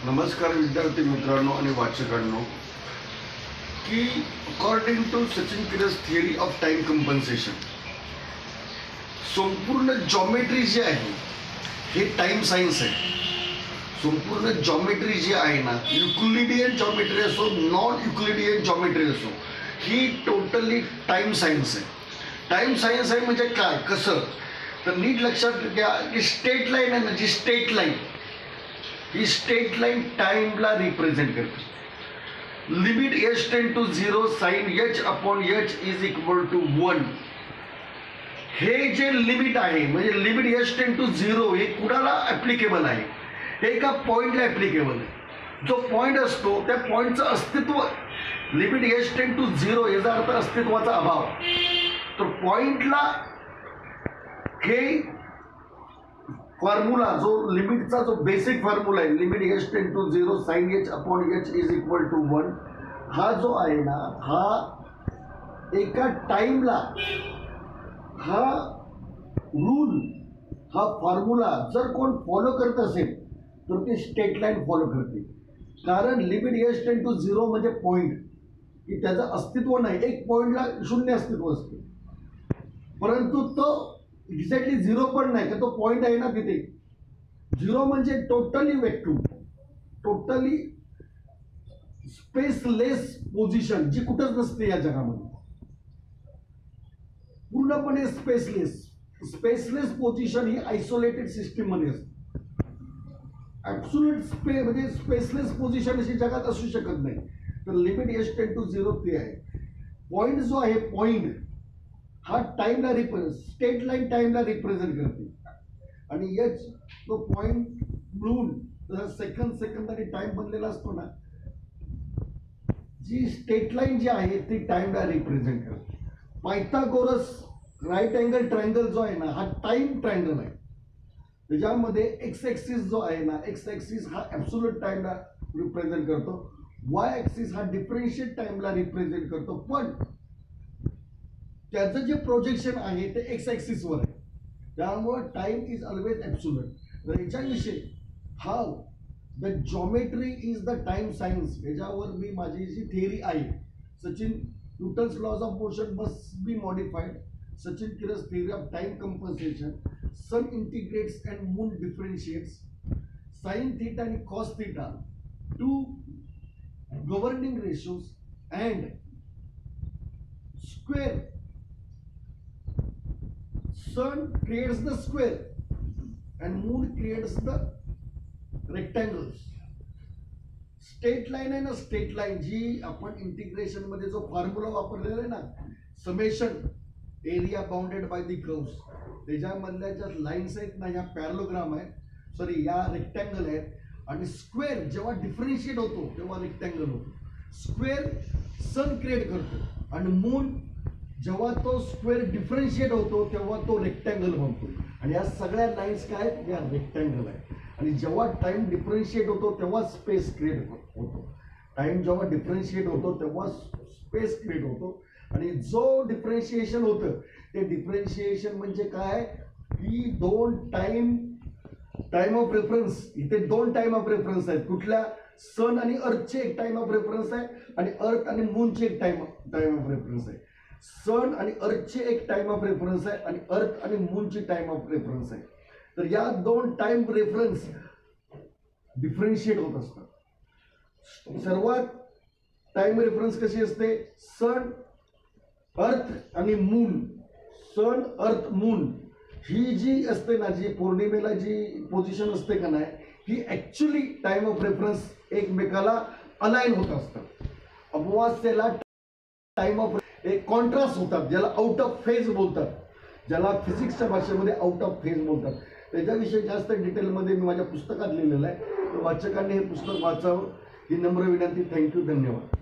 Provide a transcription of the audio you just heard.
नमस्कार विद्यार्थी मित्रांनो आणि वाचकांनो की according to Sachin Kiras theory of time compensation संपूर्ण जॉमेट्री जी आहे हे टाइम सायन्स आहे. संपूर्ण जॉमेट्री जी आहे ना, युक्लिडियन जॉमेट्री असो नॉन युक्लिडियन जॉमेट्री असो, ही टोटली टाइम सायन्स आहे. टाइम सायन्स आहे म्हणजे काय, कसं तर नीट लक्षात घ्या की स्ट्रेट लाईन आहे ना, जी स्ट्रेट लाईन ही स्ट्रेट लाईन टाइमला रिप्रेझेंट करते. Limit H tends to 0 sine H upon H is equal to 1. हे जे लिमिट आहे म्हणजे लिमिट एच टेन टू 0 हे कुणाला ॲप्लिकेबल आहे, हे एका पॉईंटला ॲप्लिकेबल आहे. जो पॉईंट असतो त्या पॉईंटचं अस्तित्व लिमिट एच टेन टू 0 याचा अर्थ अस्तित्वाचा अभाव. तर पॉईंटला हे फॉर्म्युला जो लिमिटचा जो बेसिक फॉर्म्युला आहे limit H tends to 0 sine H upon H is equal to 1, हा जो आहे ना, हा एका टाइमला हा रूल हा फॉर्म्युला जर कोण फॉलो करत असेल तर ते स्ट्रेट लाईन फॉलो करते. कारण लिमिट एच टेन टू 0 म्हणजे पॉईंट, की त्याचं अस्तित्व नाही. एक पॉईंटला शून्य अस्तित्व असते, परंतु तो एक्झॅक्टली 0 पण नाही, का तो पॉईंट आहे ना तिथे. 0 म्हणजे totally vacuum, totally spaceless position जी कुठंच नसते या जगामध्ये. पूर्णपणे स्पेसलेस पोझिशन ही आयसोलेटेड सिस्टीम मध्ये असते. ॲब्सोल्यूट म्हणजे स्पेसलेस पोझिशन अशी जगात असू शकत नाही. तर लिमिट एच टेन टू 0 ते आहे. पॉईंट जो आहे, पॉईंट हा टाइमला स्ट्रेट लाईन टाइमला रिप्रेझेंट करते. आणि एच तो पॉईंट मिळून सेकंद आणि टाइम बनलेला असतो ना, जी स्ट्रेट लाईन जी आहे ती टाइमला रिप्रेझेंट करते. पायथागोरस राईट अँगल ट्रायंगल जो आहे ना, हा टाइम ट्रायंगल आहे. त्याच्यामध्ये एक्स ॲक्सिस जो आहे ना, एक्स ॲक्सिस हा ॲब्सोल्यूट टाइमला रिप्रेझेंट करतो, वाय ॲक्सिस हा डिफरन्शिएट टाइमला रिप्रेझेंट करतो. पण त्याचं जे प्रोजेक्शन आहे ते एक्स ॲक्सिसवर आहे, त्यामुळे टाइम इज ऑलवेज ॲब्सोल्यूट. तर याच्याविषयी how the geometry is the time science, याच्यावर मी माझी जी थिअरी आहे, Sachin Newton's laws of motion must be modified, Sachin Kiras theory of time compensation, sun integrates and moon differentiates, sine theta आणि cos theta, two governing ratios and square. Sun creates the square and moon creates the rectangles. Straight line आहे ना, straight line जी आपण integration मध्ये जो formula वापरलेला आहे ना, summation area bounded by the curves, त्याच्यामधल्या ज्या लाईन्स आहेत ना, या पॅरलोग्राम आहेत, सॉरी या रेक्टँगल आहेत. आणि स्क्वेअर जेव्हा डिफरन्शिएट होतो तेव्हा रेक्टँगल होतो. स्क्वेअर सन क्रिएट करतो आणि मून जेव्हा तो स्क्वेअर डिफरन्शिएट होतो तेव्हा तो रेक्टँगल बनतो. आणि या सगळ्या लाईन्स काय आहेत, या रेक्टँगल आहे. आणि जेव्हा टाइम डिफरन्शिएट होतो तेव्हा स्पेस क्रिएट होतो. टाइम जेव्हा डिफरन्शिएट होतो तेव्हा स्पेस क्रिएट होतो. आणि जो डिफरन्शिएशन होतं ते डिफरन्शिएशन म्हणजे काय, की दोन टाइम ऑफ रेफरन्स. इथे दोन टाइम ऑफ रेफरन्स आहेत. कुठल्या, सन आणि अर्थचे एक टाइम ऑफ रेफरन्स आहे आणि अर्थ आणि मूनचे एक टाइम ऑफ रेफरन्स आहे. सन आणि अर्थचे एक टाइम ऑफ रेफरन्स आहे आणि अर्थ आणि मूनची टाइम ऑफ रेफरन्स आहे. तर या दोन टाइम रेफरन्स डिफरन्शिएट होत असतात. सर्वात टाइम रेफरन्स कशी असते, सन अर्थ आणि मून. सन अर्थ मून ही जी असते ना, जी पौर्णिमेला जी पोझिशन असते का नाही, ही ॲक्च्युली टाइम ऑफ रेफरन्स एकमेकाला अलाइन होत असतात. अमावास्येला टाइम ऑफ एक कॉन्ट्रास्ट होतात, ज्याला आउट ऑफ फेज बोलतात, ज्याला फिजिक्सच्या भाषेमध्ये आउट ऑफ फेज बोलतात. त्याच्याविषयी जास्त डिटेलमध्ये मी माझ्या पुस्तकात लिहिलेलं आहे. तर वाचकांनी हे पुस्तक वाचावं ही नम्र विनंती. थँक्यू, धन्यवाद.